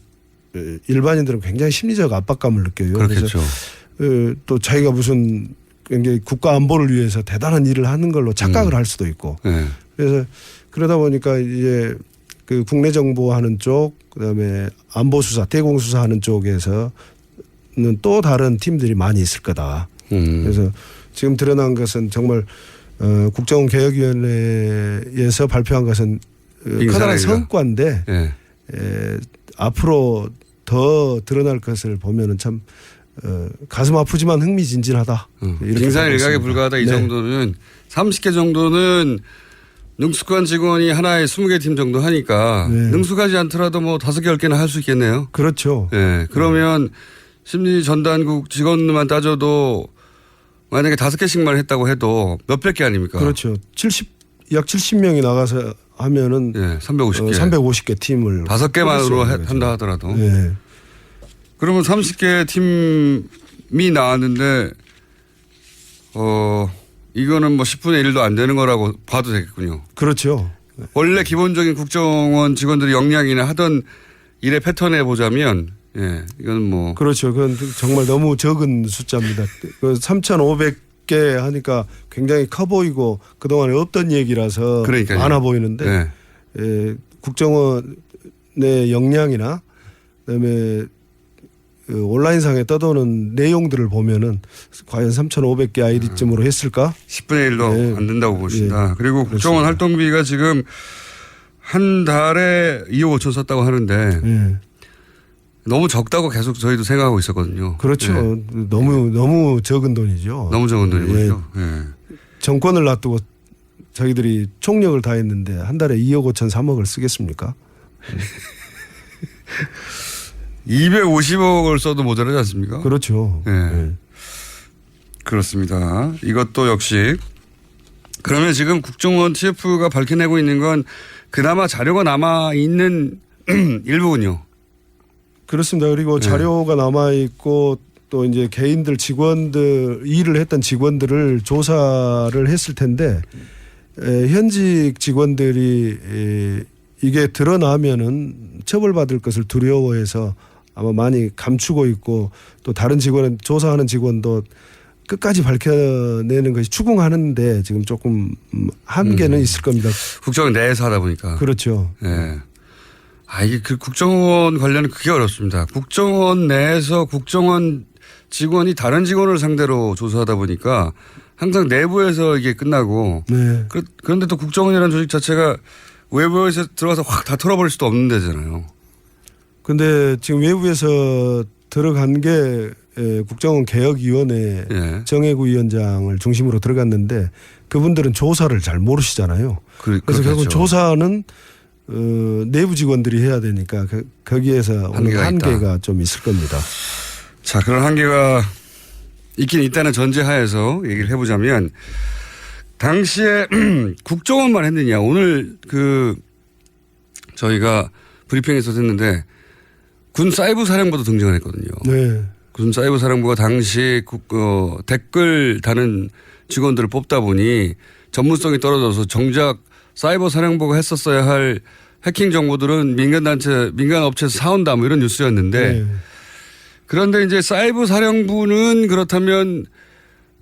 일반인들은 굉장히 심리적 압박감을 느껴요. 그렇겠죠. 그래서 또 자기가 무슨 굉장히 국가 안보를 위해서 대단한 일을 하는 걸로 착각을 할 수도 있고. 그래서 그러다 보니까 이제 그 국내 정보하는 쪽, 그다음에 안보 수사, 대공 수사하는 쪽에서는 또 다른 팀들이 많이 있을 거다. 그래서 지금 드러난 것은 정말 국정원 개혁위원회에서 발표한 것은 커다란 성과인데 앞으로 더 드러날 것을 보면은 참 가슴 아프지만 흥미진진하다. 빙산일각에 불과하다. 이 정도는 30개 정도는 능숙한 직원이 하나에 20개 팀 정도 하니까 능숙하지 않더라도 뭐 5개, 10개는 할 수 있겠네요. 그렇죠. 네. 그러면 심리전단국 직원만 따져도 만약에 5개씩만 했다고 해도 몇백 개 아닙니까? 그렇죠. 약 70명이 나가서 하면은 350개. 350개 팀을 5개만으로 한다 하더라도. 그러면 30개 팀이 나왔는데 이거는 뭐 10분의 1도 안 되는 거라고 봐도 되겠군요. 그렇죠. 원래 기본적인 국정원 직원들이 역량이나 하던 일의 패턴에 보자면 이건 뭐. 그렇죠. 그건 정말 너무 적은 숫자입니다. 3,500개 하니까 굉장히 커 보이고 그동안에 없던 얘기라서 그러니까요. 많아 보이는데 국정원의 역량이나 그다음에 온라인상에 떠도는 내용들을 보면은 과연 3,500개 아이디쯤으로 했을까? 10분의 1도 안 된다고 보신다. 그리고 국정원 활동비가 지금 한 달에 2억 5천 썼다고 하는데 너무 적다고 계속 저희도 생각하고 있었거든요. 그렇죠. 너무 적은 돈이죠. 너무 적은 돈이군요. 정권을 놔두고 자기들이 총력을 다했는데 한 달에 2억 5천 3억을 쓰겠습니까? 250억을 써도 모자라지 않습니까? 그렇죠. 그렇습니다. 이것도 역시 그러면 지금 국정원 TF가 밝혀내고 있는 건 그나마 자료가 남아있는 일부군요. 그렇습니다. 그리고 자료가 남아있고 또 이제 개인들 직원들 일을 했던 직원들을 조사를 했을 텐데 현직 직원들이 이게 드러나면은 처벌받을 것을 두려워해서 아마 많이 감추고 있고 또 다른 직원은 조사하는 직원도 끝까지 밝혀내는 것이 추궁하는데 지금 조금 한계는 있을 겁니다. 국정원 내에서 하다 보니까. 그렇죠. 이게 그 국정원 관련은 그게 어렵습니다. 국정원 내에서 국정원 직원이 다른 직원을 상대로 조사하다 보니까 항상 내부에서 이게 끝나고 그런데 또 국정원이라는 조직 자체가 외부에서 들어가서 확 다 털어버릴 수도 없는 데잖아요. 근데 지금 외부에서 들어간 게 국정원 개혁위원회 정혜구 위원장을 중심으로 들어갔는데 그분들은 조사를 잘 모르시잖아요. 그래서 결국 조사는 내부 직원들이 해야 되니까 거기에서 한계가 좀 있을 겁니다. 자, 그런 한계가 있긴 있다는 전제하에서 얘기를 해보자면 당시에 국정원만 했느냐. 오늘 저희가 브리핑에서 했는데 군 사이버 사령부도 등장을 했거든요. 군 사이버 사령부가 당시 댓글 다는 직원들을 뽑다 보니 전문성이 떨어져서 정작 사이버 사령부가 했었어야 할 해킹 정보들은 민간단체, 민간업체에서 사온다 뭐 이런 뉴스였는데 네. 그런데 이제 사이버 사령부는 그렇다면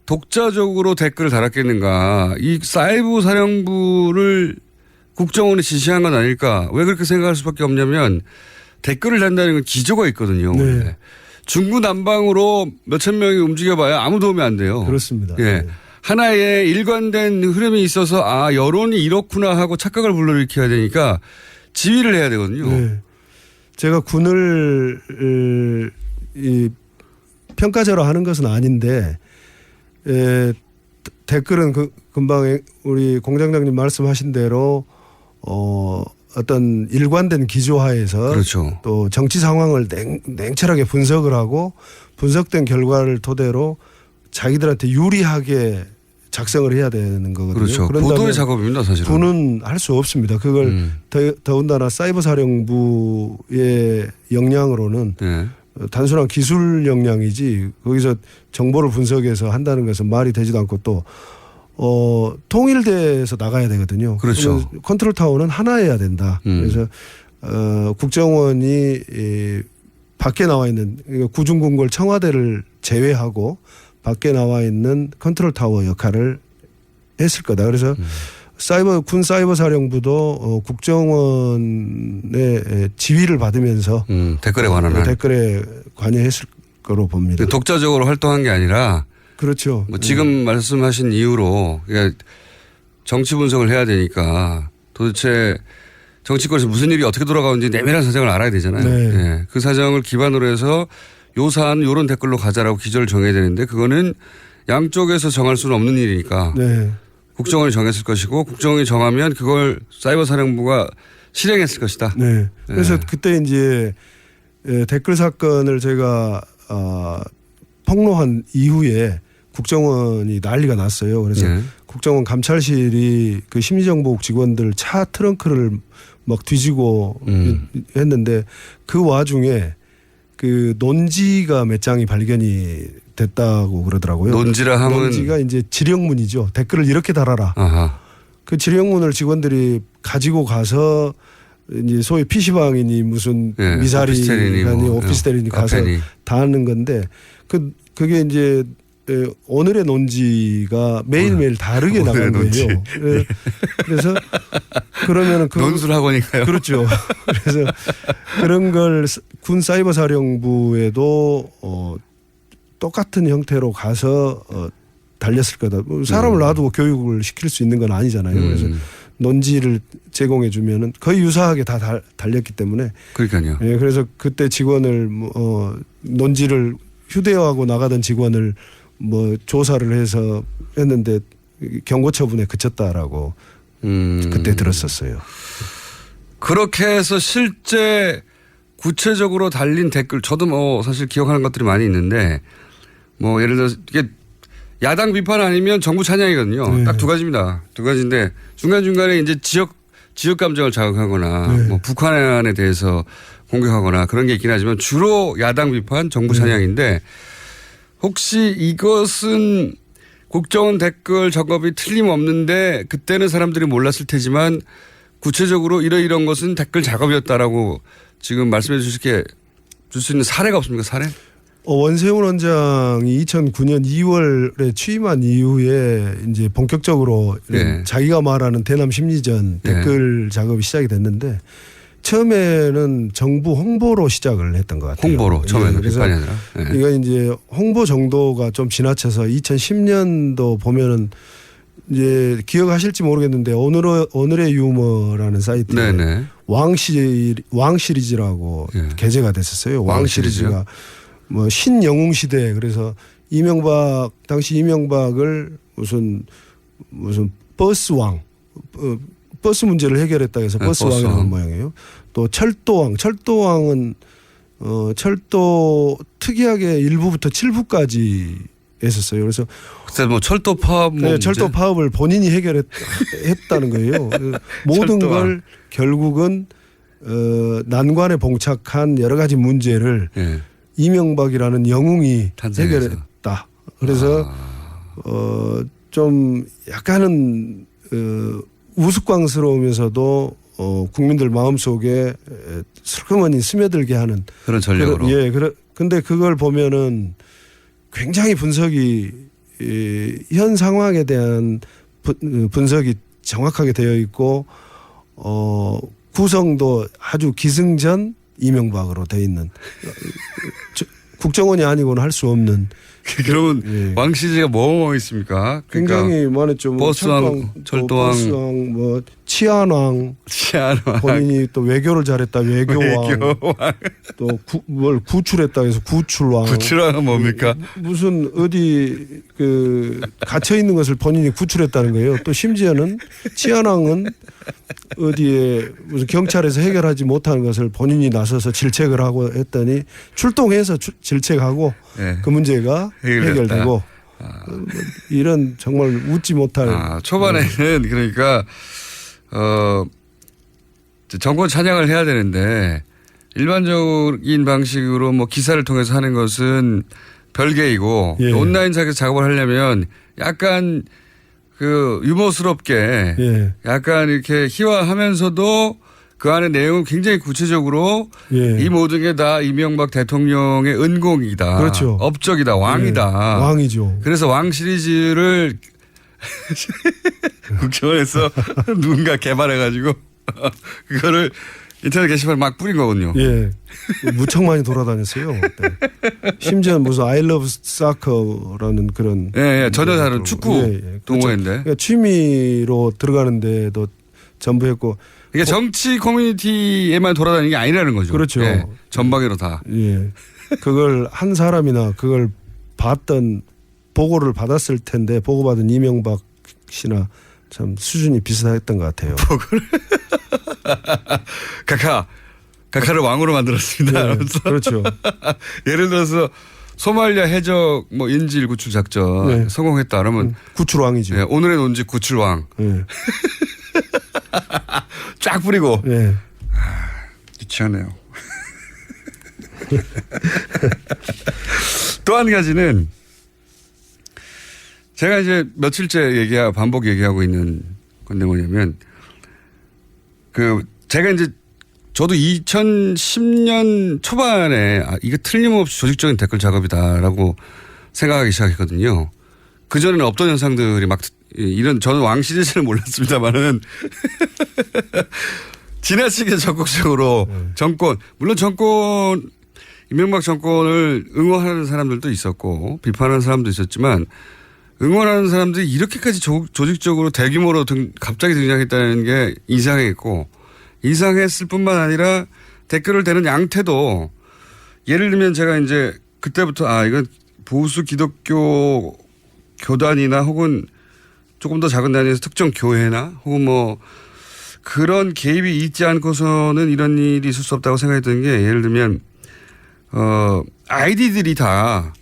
독자적으로 댓글을 달았겠는가. 이 사이버 사령부를 국정원이 지시한 건 아닐까. 왜 그렇게 생각할 수밖에 없냐면 댓글을 단다는 건 기조가 있거든요. 네. 중구난방으로 몇천 명이 움직여봐야 아무 도움이 안 돼요. 그렇습니다. 예. 네. 하나의 일관된 흐름이 있어서 아, 여론이 이렇구나 하고 착각을 불러일으켜야 되니까 지휘를 해야 되거든요. 네. 제가 군을 이 평가자로 하는 것은 아닌데 댓글은 금방 우리 공장장님 말씀하신 대로 어떤 일관된 기조하에서 그렇죠. 또 정치 상황을 냉철하게 분석을 하고 분석된 결과를 토대로 자기들한테 유리하게 작성을 해야 되는 거거든요. 그렇죠. 보도의 작업입니다, 사실은. 군은 할 수 없습니다. 그걸 더군다나 사이버 사령부의 역량으로는 네. 단순한 기술 역량이지 거기서 정보를 분석해서 한다는 것은 말이 되지도 않고 또 통일돼서 나가야 되거든요. 그렇죠. 컨트롤 타워는 하나여야 된다. 그래서 국정원이 밖에 나와 있는 구중궁궐 청와대를 제외하고 밖에 나와 있는 컨트롤 타워 역할을 했을 거다. 그래서 군 사이버 사령부도 국정원의 지휘를 받으면서 댓글에 관여했을 거로 봅니다. 독자적으로 활동한 게 아니라 그렇죠. 뭐 지금 말씀하신 이유로 정치 분석을 해야 되니까 도대체 정치권에서 무슨 일이 어떻게 돌아가는지 내밀한 사정을 알아야 되잖아요. 네. 네. 그 사정을 기반으로 해서 요 사안 요런 댓글로 가자라고 기조를 정해야 되는데 그거는 양쪽에서 정할 수는 없는 일이니까 네. 국정원이 정했을 것이고 국정원이 정하면 그걸 사이버 사령부가 실행했을 것이다. 네. 그래서 네. 그때 이제 댓글 사건을 제가 폭로한 이후에 국정원이 난리가 났어요. 그래서 네. 국정원 감찰실이 그 심리정보국 직원들 차 트렁크를 막 뒤지고 했는데 그 와중에 그 논지가 몇 장이 발견이 됐다고 그러더라고요. 논지라 하면 논지가 이제 지령문이죠. 댓글을 이렇게 달아라. 아하. 그 지령문을 직원들이 가지고 가서 이제 소위 PC방이니 무슨 네, 미사리니 오피스텔이니 가서 다 하는 건데 그게 이제 오늘의 논지가 매일매일 다르게 나간 거예요. 그래서 그러면은 논술학원인가요? 그렇죠. 그래서 그런 걸 군 사이버 사령부에도 똑같은 형태로 가서 달렸을 거다. 사람을 놔두고 교육을 시킬 수 있는 건 아니잖아요. 그래서 논지를 제공해 주면은 거의 유사하게 다 달렸기 때문에. 그러니까요. 예, 그래서 그때 직원을 논지를 휴대하고 나가던 직원을 조사를 해서 했는데 경고 처분에 그쳤다라고 그때 들었었어요. 그렇게 해서 실제 구체적으로 달린 댓글 저도 사실 기억하는 것들이 많이 있는데 예를 들어서 이게 야당 비판 아니면 정부 찬양이거든요. 네. 딱 두 가지입니다. 두 가지인데 중간중간에 이제 지역 감정을 자극하거나 네. 북한에 대해서 공격하거나 그런 게 있긴 하지만 주로 야당 비판 정부 찬양인데 혹시 이것은 국정원 댓글 작업이 틀림없는데 그때는 사람들이 몰랐을 테지만 구체적으로 이런 것은 댓글 작업이었다라고 지금 말씀해 줄 수 있는 사례가 없습니까? 사례? 원세훈 원장이 2009년 2월에 취임한 이후에 이제 본격적으로 네. 자기가 말하는 대남 심리전 댓글 작업이 시작이 됐는데 처음에는 정부 홍보로 시작을 했던 것 같아요. 홍보로 처음에는 그래서 비판이 아니라. 네. 이거 이제 홍보 정도가 좀 지나쳐서 2010년도 보면은 이제 기억하실지 모르겠는데 오늘의 유머라는 사이트에 네네. 왕 시리즈라고 네. 게재가 됐었어요. 왕 왕 시리즈가 신영웅 시대 그래서 당시 이명박을 무슨 버스왕 버스 문제를 해결했다 해서 버스왕이라는 모양이에요. 또 철도왕은 철도 특이하게 1부부터 7부까지 했었어요. 그래서 그때 철도 파업 철도 파업을 본인이 해결했다는 거예요. 모든 걸 결국은 난관에 봉착한 여러 가지 문제를 네. 이명박이라는 영웅이 해결했다. 그래서 좀 약간은 우스꽝스러우면서도 국민들 마음속에 슬그머니 스며들게 하는 그런 전략으로. 근데 그걸 보면은 굉장히 분석이 현 상황에 대한 분석이 정확하게 되어 있고 구성도 아주 기승전 이명박으로 되어 있는 국정원이 아니고는 할 수 없는. 그러면 왕 시제가 뭐뭐 있습니까? 굉장히 많았죠. 버스왕, 철도왕, 버스왕, 뭐 치안왕, 본인이 또 외교를 잘했다 외교왕, 또 뭘 구출했다 해서 구출왕. 구출왕은 뭡니까? 무슨 어디 갇혀 있는 것을 본인이 구출했다는 거예요. 또 심지어는 치안왕은 어디에 무슨 경찰에서 해결하지 못하는 것을 본인이 나서서 질책을 하고 했더니 출동해서 질책하고 그 문제가 해결되고 이런 정말 웃지 못할. 초반에는 그러니까 정권 찬양을 해야 되는데 일반적인 방식으로 뭐 기사를 통해서 하는 것은 별개이고 온라인상에서 작업을 하려면 약간 유머스럽게 약간 이렇게 희화하면서도 그 안에 내용은 굉장히 구체적으로 이 모든 게 다 이명박 대통령의 은공이다. 그렇죠. 업적이다. 왕이다. 왕이죠. 그래서 왕 시리즈를 국정원에서 누군가 개발해가지고 그거를 인터넷 게시판에 막 뿌린 거군요. 무척 많이 돌아다녔어요. 네. 심지어 무슨 I love soccer라는 그런. 전혀 다른 축구 동호회인데. 그러니까 취미로 들어가는데도 전부 했고. 이게 정치 커뮤니티에만 돌아다니는 게 아니라는 거죠. 그렇죠. 전방위로 다. 그걸 한 사람이나 그걸 봤던 보고를 받았을 텐데 보고받은 이명박 씨나 참 수준이 비슷했던 것 같아요. 보고를. 카카를 왕으로 만들었습니다. 그렇죠. 예를 들어서 소말리아 해적 뭐 인질 구출 작전 성공했다 그러면 구출왕이죠. 오늘의 논지 구출왕. 쫙 뿌리고. 유치하네요. 또 한 가지는 제가 이제 며칠째 반복 얘기하고 있는 건데 뭐냐면 제가 이제 저도 2010년 초반에 이거 틀림없이 조직적인 댓글 작업이다라고 생각하기 시작했거든요. 그전에는 없던 현상들이 저는 왕 시리즈는 몰랐습니다만은 지나치게 적극적으로 물론 이명박 정권을 응원하는 사람들도 있었고 비판하는 사람도 있었지만 응원하는 사람들이 이렇게까지 조직적으로 대규모로 갑자기 등장했다는 게 이상했고 이상했을 뿐만 아니라 댓글을 대는 양태도 예를 들면 제가 이제 그때부터 이건 보수 기독교 교단이나 혹은 조금 더 작은 단위에서 특정 교회나 혹은 뭐 그런 개입이 있지 않고서는 이런 일이 있을 수 없다고 생각했던 게 예를 들면 아이디들이 다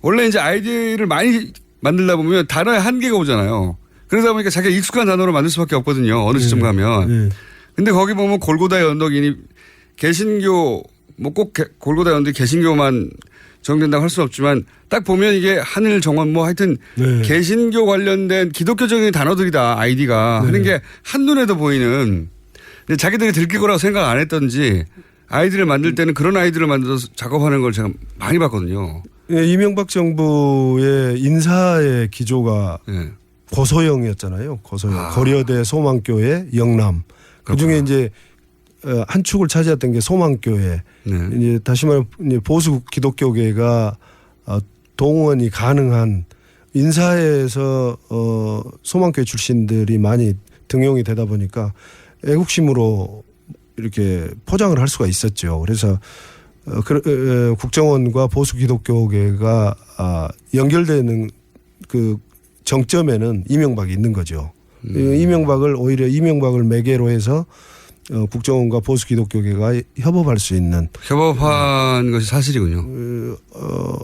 원래 이제 아이디를 많이 만들다 보면 단어에 한계가 오잖아요. 그러다 보니까 자기가 익숙한 단어로 만들 수밖에 없거든요. 어느 시점 가면. 근데 거기 보면 골고다의 언덕이니 개신교 뭐 꼭 골고다의 언덕이 개신교만 정된다고 할 수는 없지만 딱 보면 이게 하늘 정원 뭐 하여튼 개신교 관련된 기독교적인 단어들이다 아이디가 하는 게 한눈에도 보이는 근데 자기들이 들킬 거라고 생각 안 했던지 아이디를 만들 때는 그런 아이디를 만들어서 작업하는 걸 제가 많이 봤거든요. 이명박 정부의 인사의 기조가 고소영이었잖아요. 고소영. 고려대 소망교회 영남. 그중에 이제 한 축을 차지했던 게 소망교회. 이제 다시 말해 보수 기독교계가 동원이 가능한 인사에서 소망교회 출신들이 많이 등용이 되다 보니까 애국심으로 이렇게 포장을 할 수가 있었죠. 그래서 국정원과 보수 기독교계가 연결되는 그 정점에는 이명박이 있는 거죠. 이명박을 매개로 해서 국정원과 보수 기독교계가 협업할 수 있는 협업한 것이 사실이군요.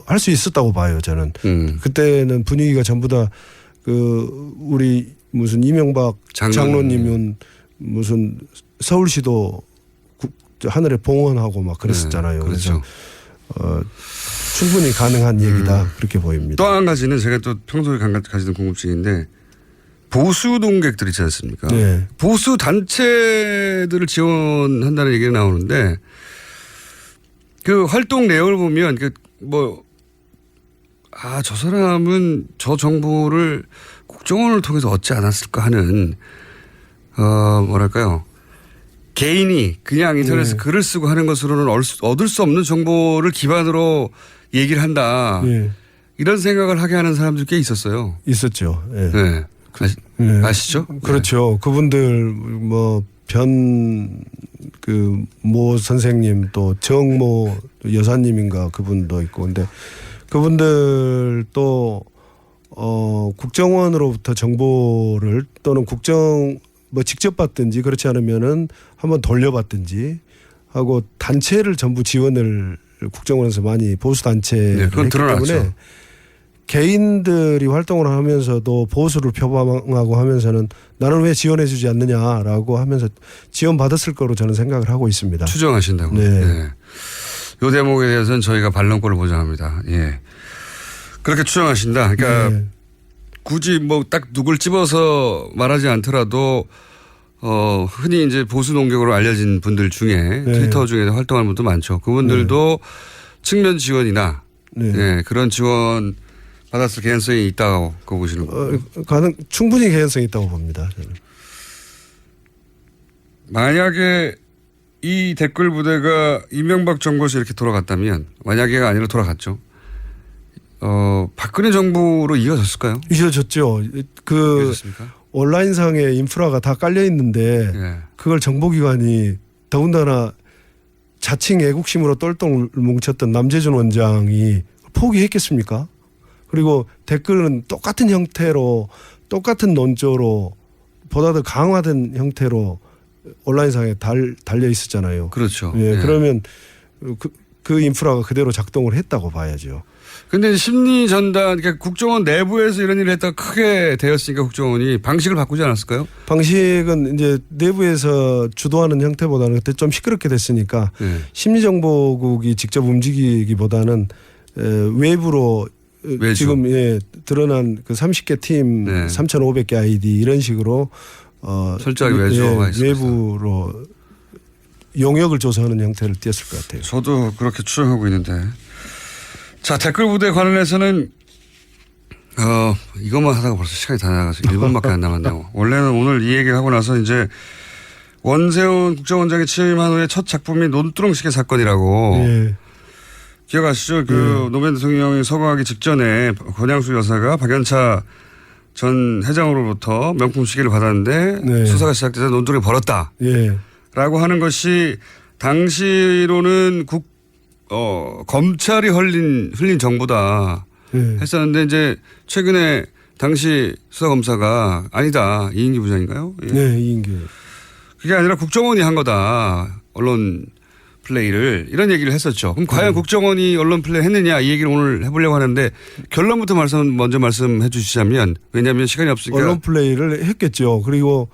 할 수 있었다고 봐요, 저는. 그때는 분위기가 전부 다 우리 무슨 이명박 장로님은 무슨 서울시도 하늘에 봉헌하고 막 그랬었잖아요. 그렇죠. 그래서 충분히 가능한 얘기다 그렇게 보입니다. 또 한 가지는 제가 또 평소에 가지던 궁금증인데 보수 동객들 있지 않습니까? 네. 보수 단체들을 지원한다는 얘기가 나오는데 그 활동 내용을 보면 저 사람은 저 정보를 국정원을 통해서 얻지 않았을까 하는 뭐랄까요. 개인이 그냥 인터넷에 글을 쓰고 하는 것으로는 얻을 수 없는 정보를 기반으로 얘기를 한다. 이런 생각을 하게 하는 사람들 꽤 있었어요. 있었죠. 예. 네. 아시죠? 그렇죠. 그분들 모 선생님 또 정모 여사님인가 그분도 있고 근데 그분들 또 국정원으로부터 정보를 또는 직접 받든지 그렇지 않으면은 한번 돌려받든지 하고 단체를 전부 지원을 국정원에서 많이 보수 단체를 했기 때문에 개인들이 활동을 하면서도 보수를 표방하고 하면서는 나는 왜 지원해주지 않느냐라고 하면서 지원받았을 거로 저는 생각을 하고 있습니다. 추정하신다고. 네. 네. 이 대목에 대해서는 저희가 반론권을 보장합니다. 예. 그렇게 추정하신다. 그러니까 굳이 딱 누굴 집어서 말하지 않더라도 흔히 이제 보수 농객으로 알려진 분들 중에 트위터 중에 활동하는 분도 많죠. 그분들도 측면 지원이나 그런 지원 받았을 가능성이 있다고 보시는 거예요? 충분히 개연성이 있다고 봅니다. 저는. 만약에 이 댓글 부대가 이명박 정부에서 이렇게 돌아갔다면 만약에가 아니라 돌아갔죠. 박근혜 정부로 이어졌을까요? 이어졌죠. 이어졌습니까? 온라인상에 인프라가 다 깔려 있는데 그걸 정보기관이 더군다나 자칭 애국심으로 똘똘 뭉쳤던 남재준 원장이 포기했겠습니까? 그리고 댓글은 똑같은 형태로 똑같은 논조로 보다 더 강화된 형태로 온라인상에 달려 있었잖아요. 그렇죠. 그러면 그 인프라가 그대로 작동을 했다고 봐야죠. 근데 심리 전단, 그러니까 국정원 내부에서 이런 일을 했다가 크게 되었으니까 국정원이 방식을 바꾸지 않았을까요? 방식은 이제 내부에서 주도하는 형태보다는 그때 좀 시끄럽게 됐으니까 심리정보국이 직접 움직이기보다는 외부로 외주. 지금 드러난 그 30개 팀 3,500개 아이디 이런 식으로 철저하게 외주화가 있어요. 외부로 용역을 조사하는 형태를 띄었을 것 같아요. 저도 그렇게 추정하고 있는데. 자, 댓글 부대 관련해서는 이것만 하다가 벌써 시간이 다 나가서 1분밖에 안 남았네요. 원래는 오늘 이 얘기를 하고 나서 이제 원세훈 국정원장이 취임한 후에 첫 작품이 논두렁시계 사건이라고. 기억하시죠? 노무현 대통령이 서거하기 직전에 권양수 여사가 박연차 전 회장으로부터 명품 시계를 받았는데 수사가 시작돼서 논두렁이 벌었다. 라고 하는 것이 당시로는 검찰이 흘린 정보다 했었는데 이제 최근에 당시 수사검사가 아니다. 이인기 부장인가요? 네, 이인기. 그게 아니라 국정원이 한 거다. 언론 플레이를 이런 얘기를 했었죠. 그럼 과연 국정원이 언론 플레이 했느냐 이 얘기를 오늘 해보려고 하는데 결론부터 먼저 말씀해 주시자면 왜냐하면 시간이 없으니까. 언론 플레이를 했겠죠. 그리고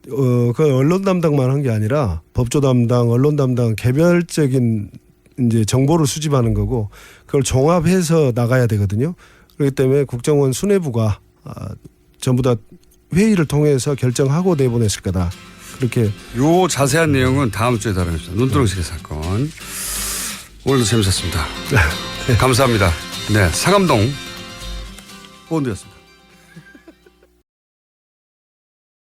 그 언론 담당만 한 게 아니라 법조 담당, 언론 담당 개별적인 이제 정보를 수집하는 거고 그걸 종합해서 나가야 되거든요. 그렇기 때문에 국정원 수뇌부가 전부 다 회의를 통해서 결정하고 내보냈을 거다. 그렇게. 요 자세한 내용은 다음 주에 다루겠습니다. 논두렁시계 사건. 오늘도 재밌었습니다. 감사합니다. 네, 상암동 본드였습니다.